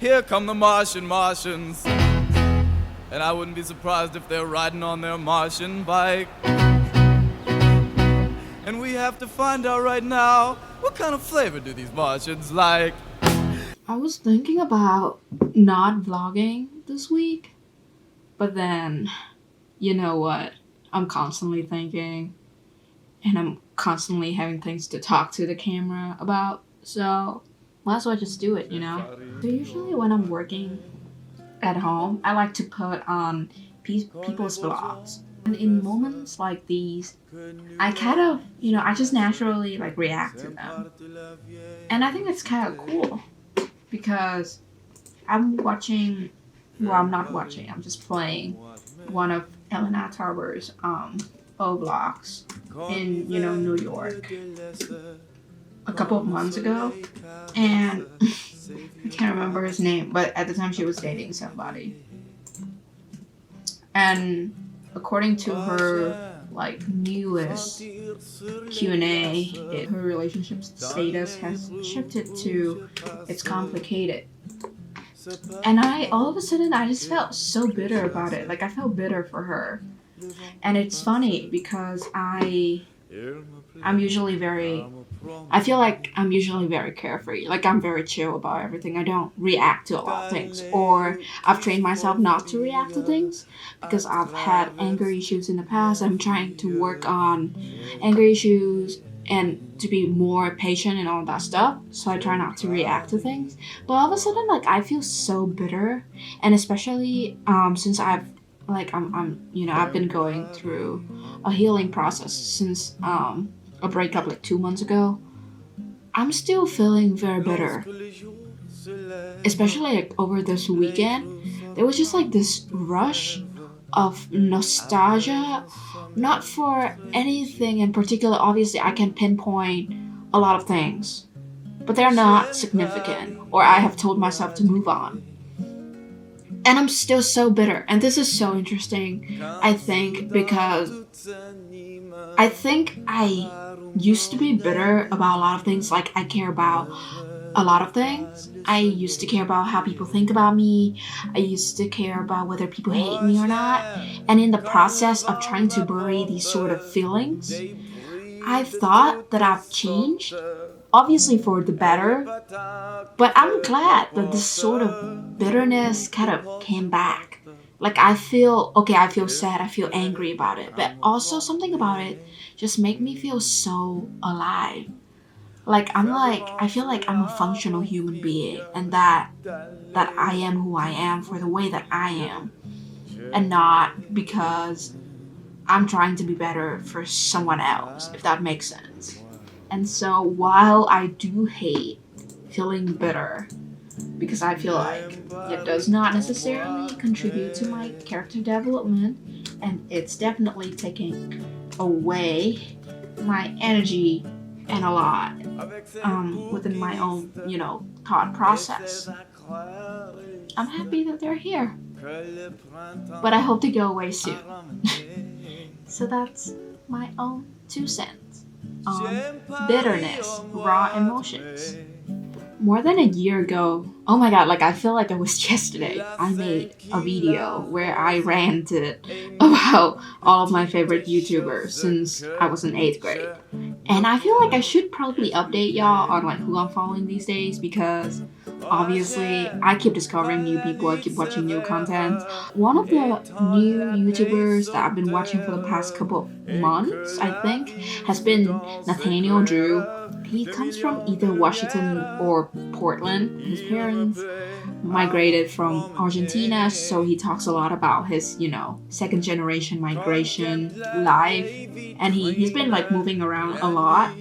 Here come the Martians. And I wouldn't be surprised if they're riding on their Martian bike. And we have to find out right now, what kind of flavor do these Martians like? I was thinking about not vlogging this week, but then, you know what? I'm constantly thinking, and I'm constantly having things to talk to the camera about, so might as well just do it, you know? So usually when I'm working at home, I like to put on people's vlogs. And in moments like these, I kind of, I just naturally like react to them. And I think it's kind of cool because I'm watching, well, I'm not watching, I'm just playing one of Elena vlogs in, New York a couple of months ago. And I can't remember his name, but at the time she was dating somebody. And according to her like newest Q&A, her relationship status has shifted to it's complicated. And all of a sudden I just felt so bitter about it. Like I felt bitter for her. And it's funny because I feel like I'm usually very carefree. Like I'm very chill about everything. I don't react to a lot of things. Or I've trained myself not to react to things because I've had anger issues in the past. I'm trying to work on anger issues and to be more patient and all that stuff. So I try not to react to things. But all of a sudden, like I feel so bitter, and especially since I've been going through a healing process since a breakup like 2 months ago. I'm still feeling very bitter. Especially like over this weekend, there was just like this rush of nostalgia, not for anything in particular. Obviously, I can pinpoint a lot of things, but they're not significant, or I have told myself to move on. And I'm still so bitter. And this is so interesting, I think, because I think I used to be bitter about a lot of things. Like, I care about a lot of things. I used to care about how people think about me. I used to care about whether people hate me or not. And in the process of trying to bury these sort of feelings, I've thought that I've changed, obviously for the better, but I'm glad that this sort of bitterness kind of came back. Like I feel sad, I feel angry about it, but also something about it just make me feel so alive. I feel like I'm a functional human being, and that I am who I am for the way that I am, and not because I'm trying to be better for someone else, if that makes sense. And so while I do hate feeling bitter, because I feel like it does not necessarily contribute to my character development, and it's definitely taking away my energy and a lot within my own, thought process. I'm happy that they're here, but I hope to go away soon. So that's my own 2 cents on bitterness, raw emotions. More than a year ago, oh my god, like I feel like it was yesterday, I made a video where I ranted about all of my favorite YouTubers since I was in 8th grade. And I feel like I should probably update y'all on like who I'm following these days, because obviously I keep discovering new people, I keep watching new content. One of the new YouTubers that I've been watching for the past couple of months, I think, has been Nathaniel Drew. He comes from either Washington or Portland. His parents migrated from Argentina, so he talks a lot about his, second generation migration life. And he's been like moving around a lot,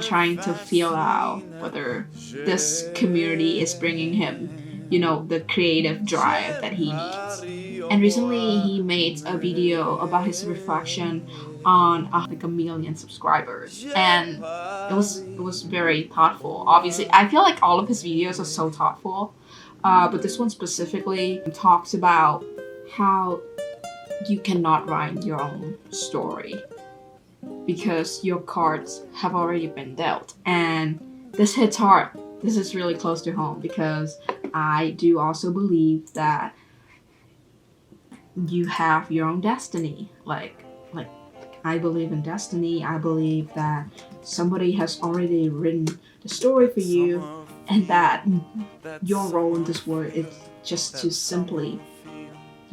trying to feel out whether this community is bringing him, the creative drive that he needs. And recently he made a video about his reflection on like 1 million subscribers, and it was very thoughtful. Obviously, I feel like all of his videos are so thoughtful, but this one specifically talks about how you cannot write your own story because your cards have already been dealt. And this hits hard. This is really close to home because I do also believe that you have your own destiny. Like I believe in destiny. I believe that somebody has already written the story for you, and that your role in this world is just to simply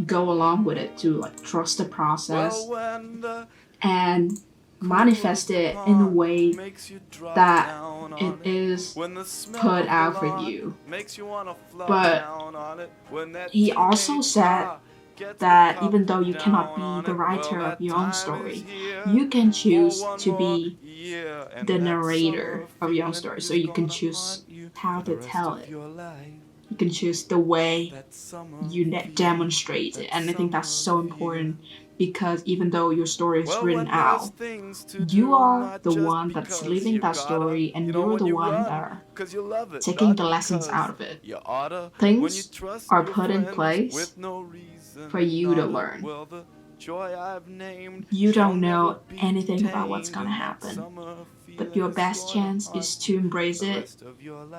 go along with it, to like trust the process and manifest it in a way that it is put out for you. But he also said that even though you cannot be the writer of your own story, you can choose to be the narrator of your own story. So you can choose how to tell it. You can choose the way you demonstrate it. And I think that's so important because even though your story is written out, you are the one that's living that story and you're the one that are taking the lessons out of it. Things are put in place for you to learn. You don't know anything about what's gonna happen, but your best chance is to embrace it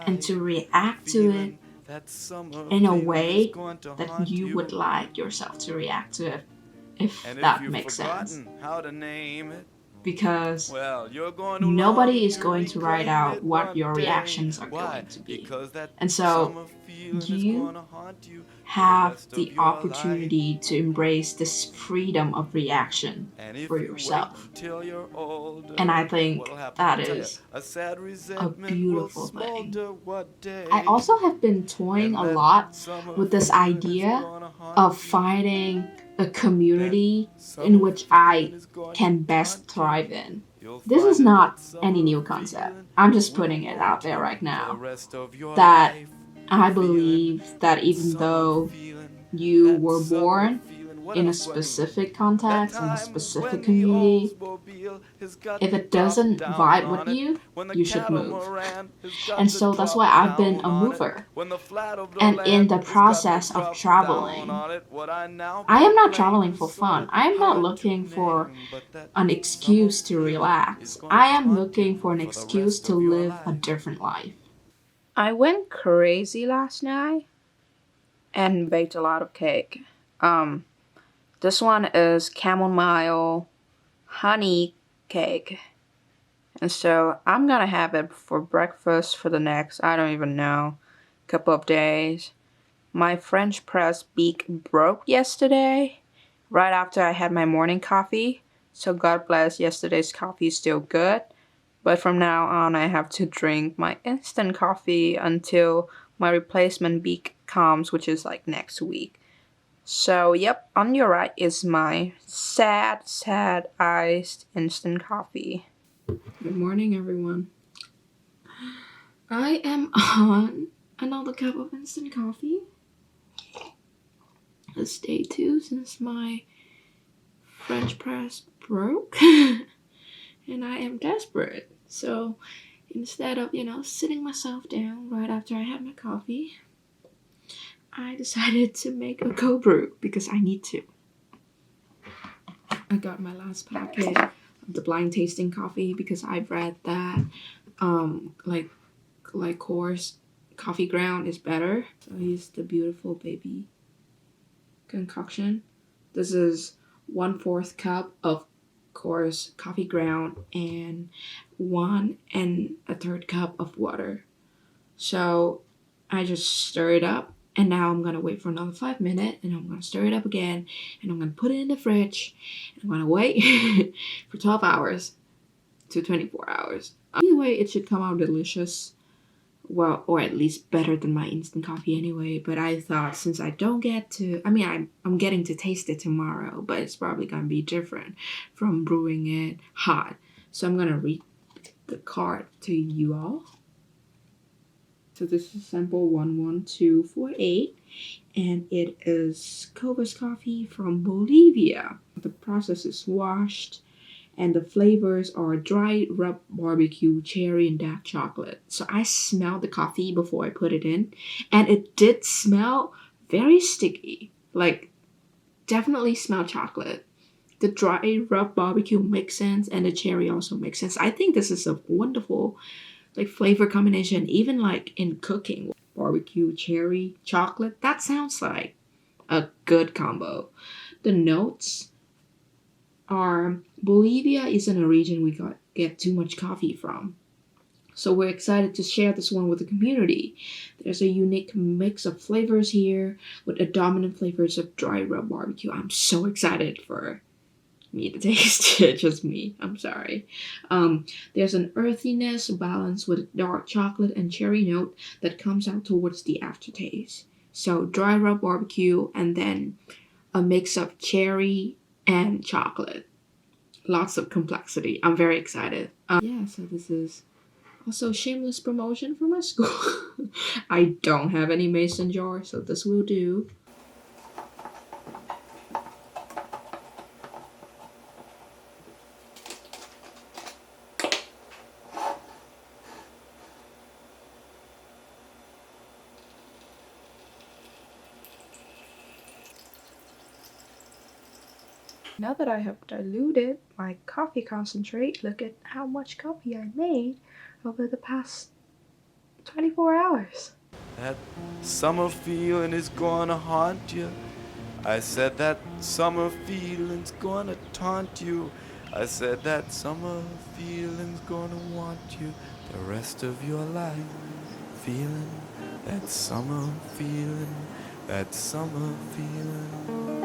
and to react to it in a way that you would like yourself to react to it, if that makes sense. Because nobody is going to write out what your reactions are going to be. And so you have the opportunity to embrace this freedom of reaction for yourself. And I think that is a beautiful thing. I also have been toying a lot with this idea of finding a community in which I can best thrive in. This is not any new concept. I'm just putting it out there right now. That I believe that even though you were born in a specific context, in a specific community, if it doesn't vibe with you, you should move. And so that's why I've been a mover. And in the process of traveling, I am not traveling for fun. I am not looking for an excuse to relax. I am looking for an excuse to live a different life. I went crazy last night and baked a lot of cake. This one is chamomile honey cake. And so I'm gonna have it for breakfast for the next, I don't even know, couple of days. My French press beak broke yesterday, right after I had my morning coffee. So God bless, yesterday's coffee is still good. But from now on, I have to drink my instant coffee until my replacement beak comes, which is like next week. So, yep, on your right is my sad iced instant coffee. Good morning, everyone. I am on another cup of instant coffee. It's day 2 since my French press broke. And I am desperate. So instead of, sitting myself down right after I had my coffee, I decided to make a cold brew because I need to. I got my last packet of the blind tasting coffee because I've read that like coarse coffee ground is better. So I used the beautiful baby concoction. This is 1/4 cup of coarse coffee ground and 1 1/3 cup of water. So I just stir it up, and now I'm gonna wait for another 5 minutes, and I'm gonna stir it up again, and I'm gonna put it in the fridge, and I'm gonna wait for 12 hours to 24 hours. Either way, it should come out delicious. Well, or at least better than my instant coffee anyway. But I thought since I don't get to, I'm getting to taste it tomorrow, but it's probably gonna be different from brewing it hot. So I'm gonna read the card to you all. So this is sample 11248, and it is Cobus coffee from Bolivia. The process is washed, and the flavors are dried rub barbecue, cherry, and dark chocolate. So I smelled the coffee before I put it in, and it did smell very sticky. Like, definitely smell chocolate. The dry rub barbecue makes sense, and the cherry also makes sense. I think this is a wonderful flavor combination, even in cooking. barbecue cherry chocolate. That sounds like a good combo. The notes are Bolivia isn't a region we get too much coffee from. So we're excited to share this one with the community. There's a unique mix of flavors here with the dominant flavors of dry rub barbecue. I'm so excited for me to taste it, just me. I'm sorry. There's an earthiness balanced with dark chocolate and cherry note that comes out towards the aftertaste. So dry rub barbecue and then a mix of cherry and chocolate. Lots of complexity. I'm very excited. Yeah, so this is also shameless promotion for my school. I don't have any mason jar, so this will do. Now that I have diluted my coffee concentrate, look at how much coffee I made over the past 24 hours. That summer feeling is gonna haunt you. I said that summer feeling's gonna taunt you. I said that summer feeling's gonna want you the rest of your life. Feeling that summer feeling, that summer feeling.